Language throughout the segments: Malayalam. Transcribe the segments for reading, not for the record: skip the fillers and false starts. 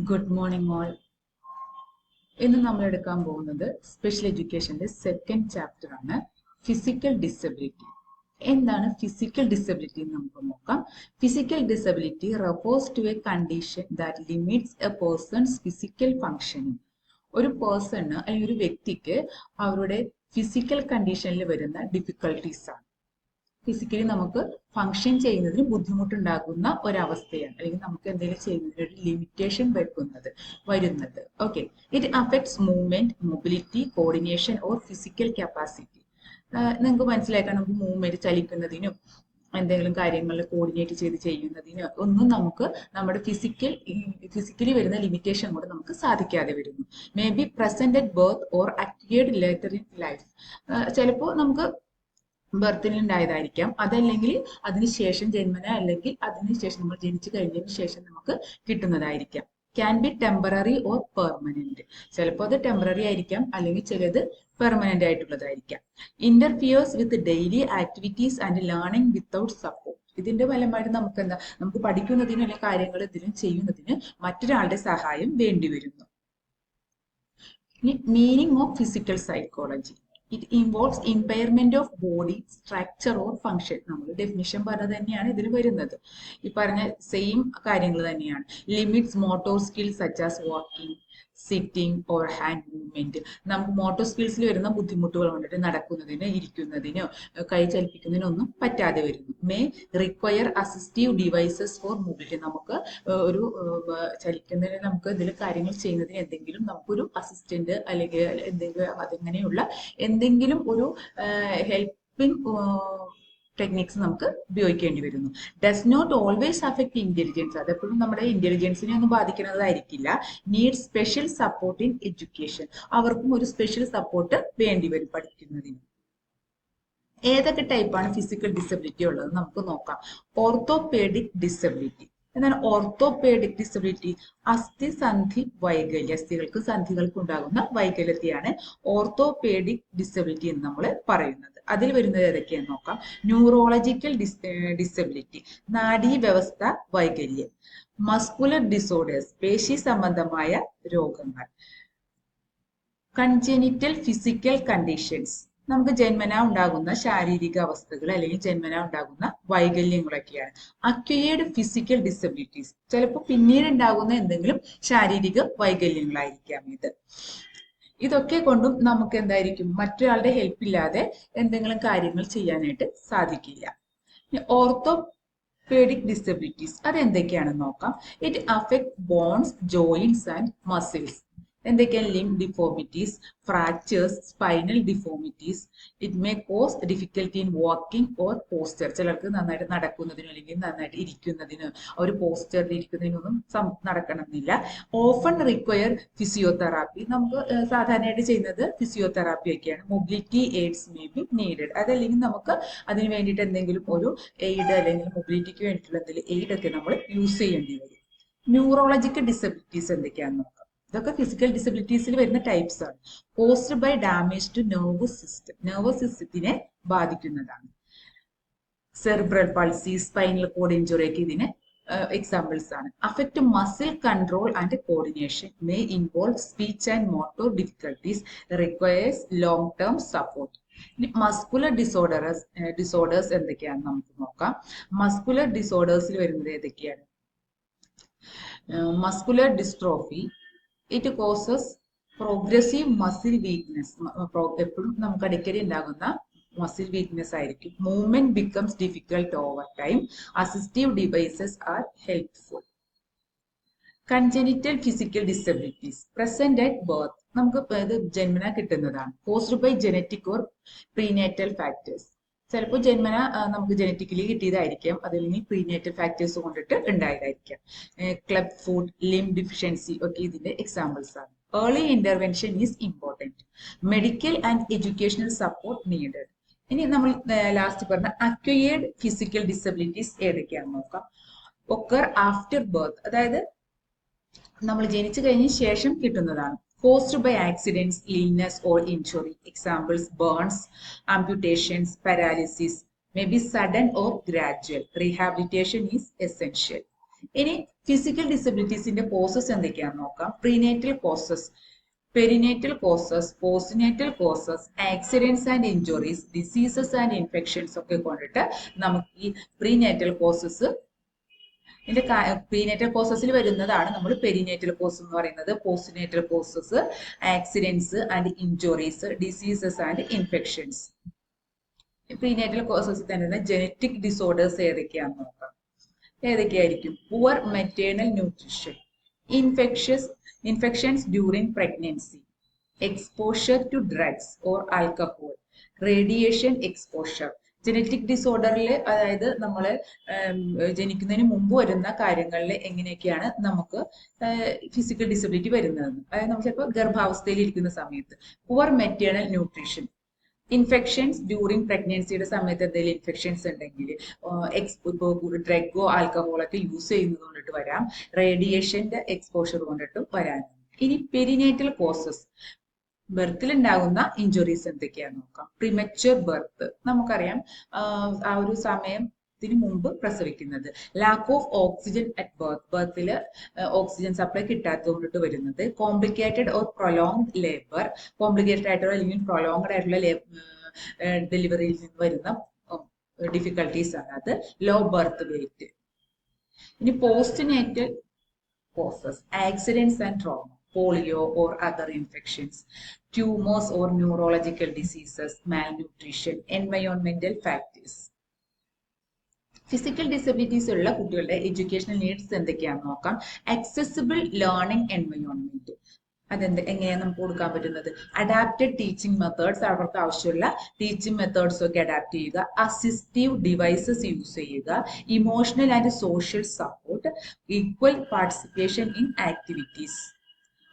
Good morning, all. ഇന്ന് നമ്മൾ എടുക്കാൻ പോകുന്നത് സ്പെഷ്യൽ എഡ്യൂക്കേഷന്റെ സെക്കൻഡ് ചാപ്റ്റർ ആണ് ഫിസിക്കൽ ഡിസബിലിറ്റി. എന്താണ് ഫിസിക്കൽ ഡിസബിലിറ്റി എന്ന് നമുക്ക് നോക്കാം. Physical disability refers to a condition that limits a person's physical functioning. ഒരു പേഴ്സണ് അല്ലെങ്കിൽ ഒരു വ്യക്തിക്ക് അവരുടെ ഫിസിക്കൽ കണ്ടീഷനിൽ വരുന്ന ഡിഫിക്കൽട്ടീസ് ആണ്. ഫിസിക്കലി നമുക്ക് ഫങ്ഷൻ ചെയ്യുന്നതിന് ബുദ്ധിമുട്ടുണ്ടാകുന്ന ഒരവസ്ഥയാണ്, അല്ലെങ്കിൽ നമുക്ക് എന്തെങ്കിലും ചെയ്യുന്നതിന് ഒരു ലിമിറ്റേഷൻ വരുന്നത്. Okay, it affects movement, mobility, coordination or physical capacity. നിങ്ങൾക്ക് മനസ്സിലാക്കാൻ നമുക്ക് മൂവ്മെന്റ് ചലിക്കുന്നതിനും എന്തെങ്കിലും കാര്യങ്ങൾ കോർഡിനേറ്റ് ചെയ്ത് ചെയ്യുന്നതിന് ഒന്നും നമുക്ക് നമ്മുടെ ഫിസിക്കലി വരുന്ന ലിമിറ്റേഷൻ കൊണ്ട് നമുക്ക് സാധിക്കാതെ വരുന്നു. May be present at birth or acquired later in life. ചിലപ്പോൾ നമുക്ക് ബർത്തിൽ ഉണ്ടായതായിരിക്കാം, അതല്ലെങ്കിൽ അതിനുശേഷം ജന്മന, അല്ലെങ്കിൽ അതിനുശേഷം നമ്മൾ ജനിച്ചു കഴിഞ്ഞതിന് ശേഷം നമുക്ക് കിട്ടുന്നതായിരിക്കാം. Can be temporary or permanent. ചിലപ്പോൾ അത് ടെമ്പററി ആയിരിക്കാം, അല്ലെങ്കിൽ ചിലത് പെർമനന്റ് ആയിട്ടുള്ളതായിരിക്കാം. Interferes with daily activities and learning without support. ഇതിന്റെ ഫലമായിട്ട് നമുക്ക് പഠിക്കുന്നതിന് അല്ലെങ്കിൽ കാര്യങ്ങൾ ഇതിലും ചെയ്യുന്നതിന് മറ്റൊരാളുടെ സഹായം വേണ്ടിവരുന്നു. Meaning of physical psychology. It involves impairment of body structure or function. നമ്മൾ ഡെഫിനിഷൻ പറഞ്ഞത് തന്നെയാണ് ഇതിൽ വരുന്നത്. ഈ പറഞ്ഞ സെയിം കാര്യങ്ങൾ തന്നെയാണ്. Limits motor skills such as walking, sitting or hand movement. നമുക്ക് മോട്ടോർ സ്കിൽസിൽ വരുന്ന ബുദ്ധിമുട്ടുകൾ കൊണ്ടിട്ട് നടക്കുന്നതിന്, ഇരിക്കുന്നതിനോ, കൈ ചലിപ്പിക്കുന്നതിനൊന്നും പറ്റാതെ വരുന്നു. May require assistive devices for mobility. നമുക്ക് ഒരു ചലിക്കുന്നതിന്, നമുക്ക് ഇതിൽ കാര്യങ്ങൾ ചെയ്യുന്നതിന് എന്തെങ്കിലും നമുക്കൊരു അസിസ്റ്റന്റ് അല്ലെങ്കിൽ എന്തെങ്കിലും അതങ്ങനെയുള്ള എന്തെങ്കിലും ഒരു ഹെൽപ്പിംഗ് ടെക്നിക്സ് നമുക്ക് ഉപയോഗിക്കേണ്ടി വരുന്നു. Does not always affect intelligence. അതെപ്പോഴും നമ്മുടെ ഇന്റലിജൻസിനെ ഒന്നും ബാധിക്കുന്നതായിരിക്കില്ല. Need special support in education. അവർക്കും ഒരു സ്പെഷ്യൽ സപ്പോർട്ട് വേണ്ടി വരും പഠിക്കുന്നതിന്. ഏതൊക്കെ ടൈപ്പാണ് ഫിസിക്കൽ ഡിസബിലിറ്റി ഉള്ളത് നമുക്ക് നോക്കാം. Orthopaedic disability. എന്താണ് ഓർത്തോപേഡിക് ഡിസബിലിറ്റി? അസ്ഥിസന്ധി വൈകല്യം. അസ്ഥികൾക്കും സന്ധികൾക്കും ഉണ്ടാകുന്ന വൈകല്യത്തെയാണ് ഓർത്തോപേഡിക് ഡിസബിലിറ്റി എന്ന് നമ്മൾ പറയുന്നത്. അതിൽ വരുന്നത് ഏതൊക്കെയാന്ന് നോക്കാം. ന്യൂറോളജിക്കൽ ഡിസബിലിറ്റി, നാഡീവ്യവസ്ഥ വൈകല്യം. മസ്കുലർ ഡിസോർഡേഴ്സ്, പേശി സംബന്ധമായ രോഗങ്ങൾ. കൺജെനിറ്റൽ ഫിസിക്കൽ കണ്ടീഷൻസ്, നമുക്ക് ജന്മന ഉണ്ടാകുന്ന ശാരീരിക അവസ്ഥകൾ അല്ലെങ്കിൽ ജന്മന ഉണ്ടാകുന്ന വൈകല്യങ്ങളൊക്കെയാണ്. അക്വയേർഡ് ഫിസിക്കൽ ഡിസബിലിറ്റീസ്, ചിലപ്പോൾ പിന്നീട് ഉണ്ടാകുന്ന എന്തെങ്കിലും ശാരീരിക വൈകല്യങ്ങളായിരിക്കാം ഇത്. ഇതൊക്കെ കൊണ്ടും നമുക്ക് എന്തായിരിക്കും, മറ്റൊരാളുടെ ഹെൽപ്പ് ഇല്ലാതെ എന്തെങ്കിലും കാര്യങ്ങൾ ചെയ്യാനായിട്ട് സാധിക്കില്ല. ഓർത്തോപേഡിക് ഡിസബിലിറ്റീസ് അതെന്തൊക്കെയാണെന്ന് നോക്കാം. It affect bones, joints and muscles. എന്തൊക്കെയാണ്? Limb deformities, fractures, spinal deformities. It may cause difficulty in walking or posture. ചിലർക്ക് നന്നായിട്ട് നടക്കുന്നതിനോ അല്ലെങ്കിൽ നന്നായിട്ട് ഇരിക്കുന്നതിനോ, ഒരു പോസ്റ്ററിൽ ഇരിക്കുന്നതിനൊന്നും നടക്കണമെന്നില്ല. Often require physiotherapy. നമുക്ക് സാധാരണയായിട്ട് ചെയ്യുന്നത് ഫിസിയോതെറാപ്പി ഒക്കെയാണ്. Mobility aids may be needed. അതല്ലെങ്കിൽ നമുക്ക് അതിന് വേണ്ടിയിട്ട് എന്തെങ്കിലും ഒരു എയ്ഡ് അല്ലെങ്കിൽ മൊബിലിറ്റിക്ക് വേണ്ടിയിട്ടുള്ള എന്തെങ്കിലും എയ്ഡ് ഒക്കെ നമ്മൾ യൂസ് ചെയ്യേണ്ടി വരും. ന്യൂറോളജിക്കൽ ഡിസബിലിറ്റീസ് എന്തൊക്കെയാണെന്ന് നോക്കാം. ഇതൊക്കെ ഫിസിക്കൽ ഡിസബിലിറ്റീസിൽ വരുന്ന ടൈപ്സ് ആണ്. Caused by damage to nervous system. Nervous സിസ്റ്റത്തിനെ ബാധിക്കുന്നതാണ്. Cerebral palsy, spinal cord injury ഒക്കെ ഇതിന് എക്സാമ്പിൾസ് ആണ്. Affect muscle control and coordination. May involve speech and motor difficulties. Requires long term support. Muscular disorders എന്തൊക്കെയാണെന്ന് നമുക്ക് നോക്കാം. മസ്കുലർ ഡിസോർഡേഴ്സിൽ വരുന്നത് ഏതൊക്കെയാണ്? Muscular dystrophy. It causes progressive muscle weakness. എപ്പോഴും നമുക്ക് അടിക്കടി ഉണ്ടാകുന്ന മസിൽ വീക്ക്നെസ് ആയിരിക്കും. Movement becomes difficult over time. Assistive devices are helpful. Congenital physical disabilities present at birth. നമുക്ക് ഇത് ജന്മന കിട്ടുന്നതാണ്. Caused by genetic or prenatal factors. ചിലപ്പോൾ ജന്മന നമുക്ക് ജനറ്റിക്കലി കിട്ടിയതായിരിക്കാം, അതല്ലെങ്കിൽ പ്രീനേറ്റൽ ഫാക്ടേഴ്സ് കൊണ്ടിട്ട് ഉണ്ടായതായിരിക്കാം. ക്ലബ് ഫുഡ്, ലിംബ് ഡിഫിഷ്യൻസി ഒക്കെ ഇതിന്റെ എക്സാമ്പിൾസ് ആണ്. Early intervention is important. Medical and educational support needed. ഇനി നമ്മൾ ലാസ്റ്റ് പറഞ്ഞ അക്വയേർഡ് ഫിസിക്കൽ ഡിസബിലിറ്റീസ് ഏതൊക്കെയാണെന്ന് നോക്കാം. ഒക്കർ ആഫ്റ്റർ ബർത്ത്, അതായത് നമ്മൾ ജനിച്ചു കഴിഞ്ഞ ശേഷം കിട്ടുന്നതാണ്. Caused by accidents, illness or injury. Examples: burns, amputations, paralysis. May be sudden or gradual. Rehabilitation is essential. ഇനി ഫിസിക്കൽ ഡിസബിലിറ്റീസിന്റെ കോസസ് എന്തൊക്കെയാണെന്ന് നോക്കാം. Prenatal causes, perinatal causes, postnatal causes, accidents and injuries, diseases and infections ഒക്കെ കൊണ്ടിട്ട് നമുക്ക് ഈ പ്രീനേറ്റൽ കോസസ്, ഇതിന്റെ പ്രീനേറ്റൽ കോസസിൽ വരുന്നതാണ് നമ്മൾ പെരിനേറ്റൽ കോസസ് എന്ന് പറയുന്നത്. Postnatal causes, accidents and injuries, diseases and infections. Prenatal causes തന്നെ ജനറ്റിക് ഡിസോർഡേഴ്സ് ഏതൊക്കെയാണെന്ന് നോക്കാം. ഏതൊക്കെയായിരിക്കും? Poor maternal nutrition, infections during pregnancy, exposure to drugs or alcohol, radiation exposure. Genetic ഡിസോർഡറിൽ, അതായത് നമ്മൾ ജനിക്കുന്നതിന് മുമ്പ് വരുന്ന കാര്യങ്ങളിൽ എങ്ങനെയൊക്കെയാണ് നമുക്ക് ഫിസിക്കൽ ഡിസബിലിറ്റി വരുന്നതെന്ന്. അതായത് നമ്മൾ ചിലപ്പോൾ ഗർഭാവസ്ഥയിൽ ഇരിക്കുന്ന സമയത്ത് poor maternal nutrition, infections during പ്രഗ്നൻസിയുടെ സമയത്ത് എന്തെങ്കിലും ഇൻഫെക്ഷൻസ് ഉണ്ടെങ്കിൽ, ഡ്രഗോ ആൽക്കഹോളോ ഒക്കെ യൂസ് ചെയ്യുന്നത് കൊണ്ടിട്ട് വരാം, റേഡിയേഷന്റെ എക്സ്പോഷർ കൊണ്ടിട്ടും വരാം. ഇനി പെരിനേറ്റൽ കോസസ്, ബർത്തിൽ ഉണ്ടാകുന്ന ഇഞ്ചുറീസ് എന്തൊക്കെയാണെന്ന് നോക്കാം. പ്രിമച്വർ ബർത്ത്, നമുക്കറിയാം ആ ഒരു സമയത്തിന് മുമ്പ് പ്രസവിക്കുന്നത്. Lack of oxygen at birth, ബർത്തിൽ ഓക്സിജൻ സപ്ലൈ കിട്ടാത്തത് കൊണ്ടിട്ട് വരുന്നത്. Complicated or prolonged labour, complicated ആയിട്ടുള്ള അല്ലെങ്കിൽ പ്രൊലോങ്ഡ് ആയിട്ടുള്ള ഡെലിവറിയിൽ നിന്ന് വരുന്ന ഡിഫിക്കൽട്ടീസ് ആണ് അത്. Low birth weight. ഇനി postnatal causes, accidents and trauma, polio or other infections, tumors or neurological diseases, malnutrition, environmental factors. Physical disabilities ഉള്ള കുട്ടികളുടെ എഡ്യൂക്കേഷണൽ നീഡ്സ് എന്തൊക്കെയാണെന്ന് നോക്കാം. അക്സസിബിൾ ലേണിംഗ് എൻവയോൺമെന്റ്, എങ്ങനെയാണ് നമുക്ക് കൊടുക്കാൻ പറ്റുന്നത്? അഡാപ്റ്റഡ് ടീച്ചിങ് മെത്തേഡ്സ്, അവർക്ക് ആവശ്യമുള്ള ടീച്ചിങ് മെത്തേഡ്സ് ഒക്കെ അഡാപ്റ്റ് ചെയ്യുക. അസിസ്റ്റീവ് ഡിവൈസസ് യൂസ് ചെയ്യുക. Emotional and social support. Equal participation in activities.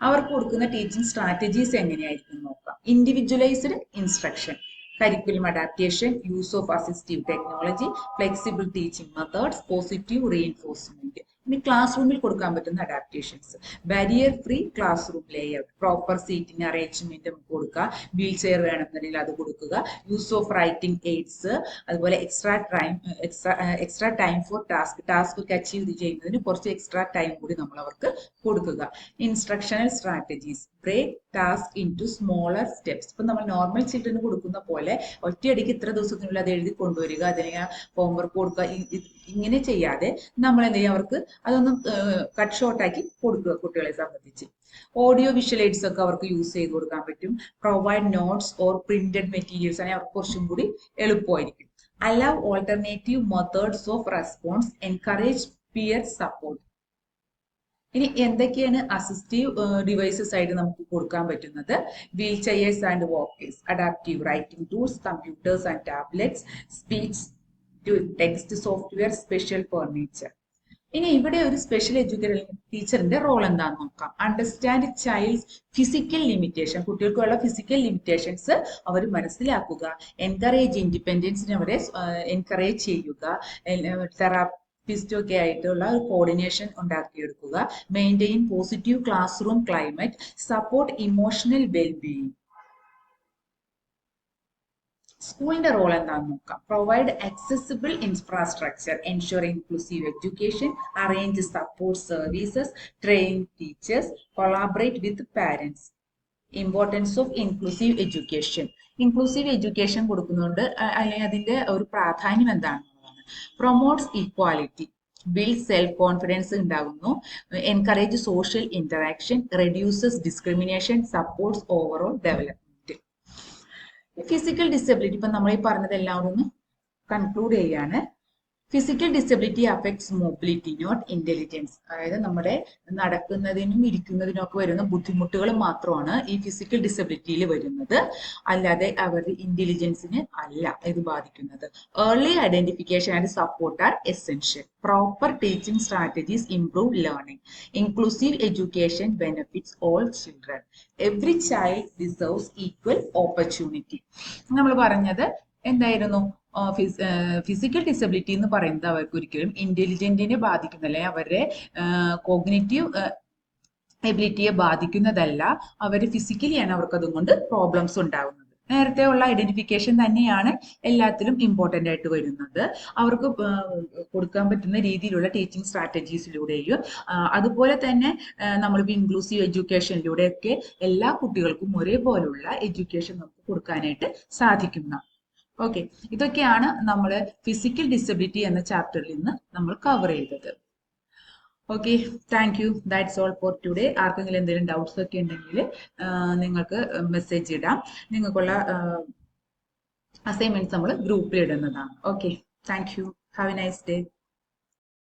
അവർക്ക് കൊടുക്കുന്ന ടീച്ചിങ് സ്ട്രാറ്റജീസ് എങ്ങനെയായിരിക്കും നോക്കാം. Individualised instruction, curriculum adaptation, use of assistive technology, flexible teaching methods, positive reinforcement. ഇനി ക്ലാസ് റൂമിൽ കൊടുക്കാൻ പറ്റുന്ന adaptations, barrier free class room layout, proper seating arrangement കൊടുക്കുക, വീൽ ചെയർ വേണമെന്നുണ്ടെങ്കിൽ അത് കൊടുക്കുക, യൂസ് ഓഫ് റൈറ്റിംഗ് എയ്ഡ്സ്, അതുപോലെ എക്സ്ട്രാ ടൈം ഫോർ ടാസ്ക് ഒക്കെ അച്ചീവ് ചെയ്യുന്നതിന് കുറച്ച് എക്സ്ട്രാ ടൈം കൂടി നമ്മൾ അവർക്ക് കൊടുക്കുക. Instructional strategies, break task into smaller steps. ഇപ്പൊ നമ്മൾ നോർമൽ ചിൽഡ്രന് കൊടുക്കുന്ന പോലെ ഒറ്റയടിക്ക് ഇത്ര ദിവസത്തിനുള്ളിൽ അത് എഴുതി കൊണ്ടുവരിക, അതിന് ഹോംവർക്ക് കൊടുക്കുക, ഇങ്ങനെ ചെയ്യാതെ നമ്മൾ എന്ത് ചെയ്യുക, അവർക്ക് അതൊന്നും കട്ട് ഷോർട്ടാക്കി കൊടുക്കുക. കുട്ടികളെ സംബന്ധിച്ച് ഓഡിയോ വിഷ്വൽ എയ്ഡ്സ് ഒക്കെ അവർക്ക് യൂസ് ചെയ്ത് കൊടുക്കാൻ പറ്റും. Provide notes or printed materials ആണെങ്കിൽ അവർക്ക് കുറച്ചും കൂടി എളുപ്പമായിരിക്കും. Allow alternative methods of response, encourage peer support. ഇനി എന്തൊക്കെയാണ് അസിസ്റ്റീവ് ഡിവൈസസ് ആയിട്ട് നമുക്ക് കൊടുക്കാൻ പറ്റുന്നത്? Wheel chairs and walkers, adaptive writing tools, computers and tablets, speech to text software, special furniture. ഇനി ഇവിടെ ഒരു സ്പെഷ്യൽ എഡ്യൂക്കേറ്റർ ടീച്ചറിന്റെ റോൾ എന്താണെന്ന് നോക്കാം. അണ്ടർസ്റ്റാൻഡ് ചൈൽഡ്സ് ഫിസിക്കൽ ലിമിറ്റേഷൻ, കുട്ടികൾക്കുള്ള ഫിസിക്കൽ ലിമിറ്റേഷൻസ് അവർ മനസ്സിലാക്കുക. എൻകറേജ് ഇൻഡിപെൻഡൻസിനെ അവരെ എൻകറേജ് ചെയ്യുക. തെറാപ്പിസ്റ്റൊക്കെ ആയിട്ടുള്ള ഒരു കോർഡിനേഷൻ ഉണ്ടാക്കിയെടുക്കുക. Maintain positive classroom climate, support emotional wellbeing. സ്കൂളിന്റെ റോൾ എന്താണെന്ന് നോക്കാം. Provide accessible infrastructure, ensure inclusive education, arrange support services, train teachers, collaborate with parents. Importance of inclusive education, inclusive education കൊടുക്കുന്നുണ്ട് അല്ലെങ്കിൽ അതിന്റെ ഒരു പ്രാധാന്യം എന്താണെന്നുള്ളതാണ്. Promotes equality, build self confidence ഉണ്ടാകുന്നു. Encourage social interaction, reduces discrimination, supports overall development. Physical disability ഇപ്പൊ നമ്മൾ ഈ പറഞ്ഞതെല്ലാം ഒന്ന് കൺക്ലൂഡ് ചെയ്യാണ്. Physical disability affects mobility, not intelligence. അതായത് നമ്മുടെ നടക്കുന്നതിനും ഇരിക്കുന്നതിനും ഒക്കെ വരുന്ന ബുദ്ധിമുട്ടുകൾ മാത്രമാണ് ഈ ഫിസിക്കൽ ഡിസബിലിറ്റിയിൽ വരുന്നത്, അല്ലാതെ അവരുടെ ഇന്റലിജൻസിന് അല്ല ഇത് ബാധിക്കുന്നത്. Early identification and support are essential. Proper teaching strategies improve learning. Inclusive education benefits all children. Every child deserves equal opportunity. നമ്മൾ പറഞ്ഞത് എന്തായിരുന്നു? ഫിസിക്കൽ ഡിസബിലിറ്റി എന്ന് പറയുന്നത് അവർക്ക് ഒരിക്കലും ഇന്റലിജന്റിനെ ബാധിക്കുന്നില്ല, അവരുടെ കോഗ്നിറ്റീവ് എബിലിറ്റിയെ ബാധിക്കുന്നതല്ല. അവർ ഫിസിക്കലിയാണ് അവർക്ക് അതുകൊണ്ട് പ്രോബ്ലംസ് ഉണ്ടാകുന്നത്. നേരത്തെ ഉള്ള ഐഡന്റിഫിക്കേഷൻ തന്നെയാണ് എല്ലാത്തിലും ഇമ്പോർട്ടൻ്റ് ആയിട്ട് വരുന്നത്. അവർക്ക് കൊടുക്കാൻ പറ്റുന്ന രീതിയിലുള്ള ടീച്ചിങ് സ്ട്രാറ്റജീസിലൂടെയും അതുപോലെ തന്നെ നമ്മളിപ്പോൾ ഇൻക്ലൂസീവ് എഡ്യൂക്കേഷനിലൂടെയൊക്കെ എല്ലാ കുട്ടികൾക്കും ഒരേപോലുള്ള എഡ്യൂക്കേഷൻ നമുക്ക് കൊടുക്കാനായിട്ട് സാധിക്കുന്ന. ഓക്കെ, ഇതൊക്കെയാണ് നമ്മൾ ഫിസിക്കൽ ഡിസബിലിറ്റി എന്ന ചാപ്റ്ററിൽ നിന്ന് നമ്മൾ കവർ ചെയ്തത്. Okay, thank you. That's all for today. ആർക്കെങ്കിലും എന്തെങ്കിലും ഡൗട്ട്സ് ഒക്കെ ഉണ്ടെങ്കിൽ നിങ്ങൾക്ക് മെസ്സേജ് ഇടാം. നിങ്ങൾക്കുള്ള അസൈൻമെന്റ്സ് നമ്മൾ ഗ്രൂപ്പിൽ ഇടുന്നതാണ്. Okay, thank you. Have A nice day.